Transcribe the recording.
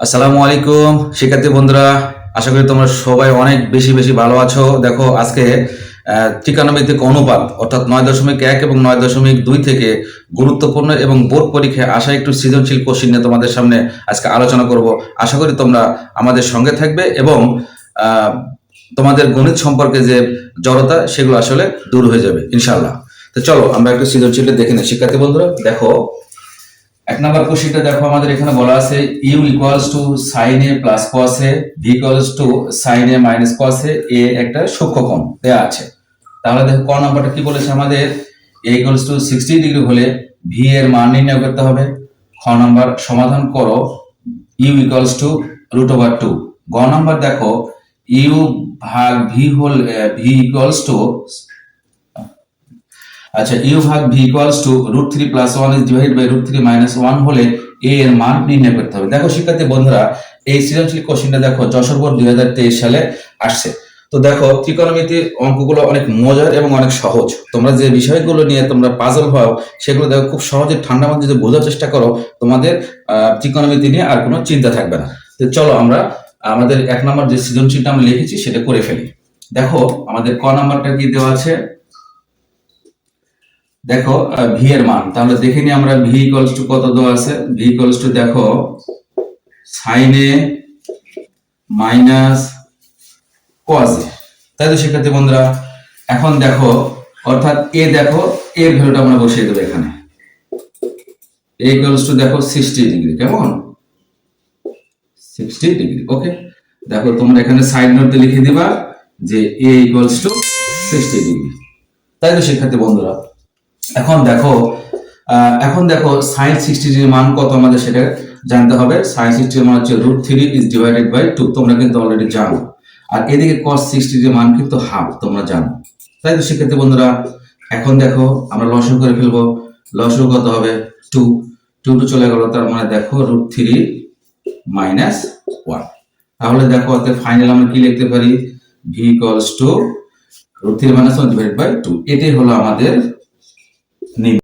আসসালামু আলাইকুম শিক্ষার্থী বন্ধুরা, আশা করি তোমরা সবাই অনেক বেশি বেশি ভালো আছো। দেখো আজকে ত্রিকোণমিতিক অনুপাত অর্থাৎ 9.1 এবং 9.2 থেকে গুরুত্বপূর্ণ এবং বোর্ড পরীক্ষায় আসা একটু সৃজনশীল কোশ্চেন নিয়ে তোমাদের সামনে আজকে আলোচনা করব। আশা করি তোমরা আমাদের সঙ্গে থাকবে এবং আহ, তোমাদের গণিত সম্পর্কে যে জড়তা সেগুলো আসলে দূর হয়ে যাবে ইনশাআল্লাহ। তো চলো আমরা একটু সৃজনশীল দেখে নিই। শিক্ষার্থী বন্ধুরা দেখো, এক নাম্বার কোশ্চেনটা দেখো, আমাদের এখানে বলা আছে u equals to sin A plus cos A, v equals to sin A minus cos A, A একটা সূক্ষ্মকোণ দেয়া আছে। তাহলে দেখো ক নাম্বারটা কি বলেছে আমাদের, এ ইকুয়ালস টু 60 ডিগ্রি হলে ভি এর মান নির্ণয় করতে হবে। খ নাম্বার সমাধান করো ইউ ইকুয়ালস টু √2। গ নাম্বার দেখো ইউ ভাগ ভি হোল ভি ইকুয়ালস টু, আচ্ছা ইউ ভাগ v equals to √3 plus 1 is divided by √3 minus 1 হলে এ এর মান নির্ণয় করতে হবে। দেখো শিক্ষার্থী বন্ধুরা, এই সৃজনশীল কোশ্চেনটা দেখো যশোর বোর্ড 2023 সালে আসছে। তো দেখো ত্রিকোণমিতির অঙ্কগুলো অনেক মজার এবং অনেক সহজ। তোমরা যে বিষয়গুলো নিয়ে তোমরা পাজল হও সেগুলো দেখো খুব সহজে ঠান্ডা মাথায় যদি বোঝার চেষ্টা করো, তোমাদের ত্রিকোণমিতি নিয়ে আর কোনো চিন্তা থাকবে না। তো চলো আমরা আমাদের এক নম্বর যে সৃজনশীলটা আমরা লিখেছি সেটা করে ফেলি। দেখো আমাদের ক নাম্বারটা কি দেওয়া আছে, দেখো ভি এর মান, তাহলে দেখে নি আমরা ভি ইকুয়ালস টু কত দেওয়া আছে। ভি ইকুয়ালস টু দেখো সাইন এ মাইনাস কস এ, তাই তো শিক্ষার্থী বন্ধুরা। এখন দেখো অর্থাৎ এ দেখো এর ভ্যালুটা আমরা বসিয়ে দেবো এখানে। এ ইকুয়ালস টু দেখো 60 ডিগ্রি, কেমন 60 ডিগ্রি। ওকে, দেখো তোমরা এখানে সাইড নোটে লিখে দিবা যে এ ইকুয়ালস টু 60 ডিগ্রি, তাই তো শিক্ষার্থী বন্ধুরা। এখন দেখো সাইন 60 ডিগ্রির মান কত আমাদের সেটা জানতে হবে। সাইন 60 এর মান হচ্ছে √3 ইজ ডিভাইডেড বাই 2, তোমরা কিন্তু অলরেডি জানো। আর এদিকে cos 60 এর মান কিন্তু হাফ, তোমরা জানো, তাই তো শিক্ষার্থী বন্ধুরা। এখন দেখো আমরা লসাগু করে ফেলবো। লসাগু কত হবে 2, 2 টু চলে গেল, তার মানে দেখো √3 মাইনাস 1। তাহলে দেখো ফাইনাল আমরা কি লিখতে পারি, v equals to √3 minus 1 divided by 2, এটাই হলো আমাদের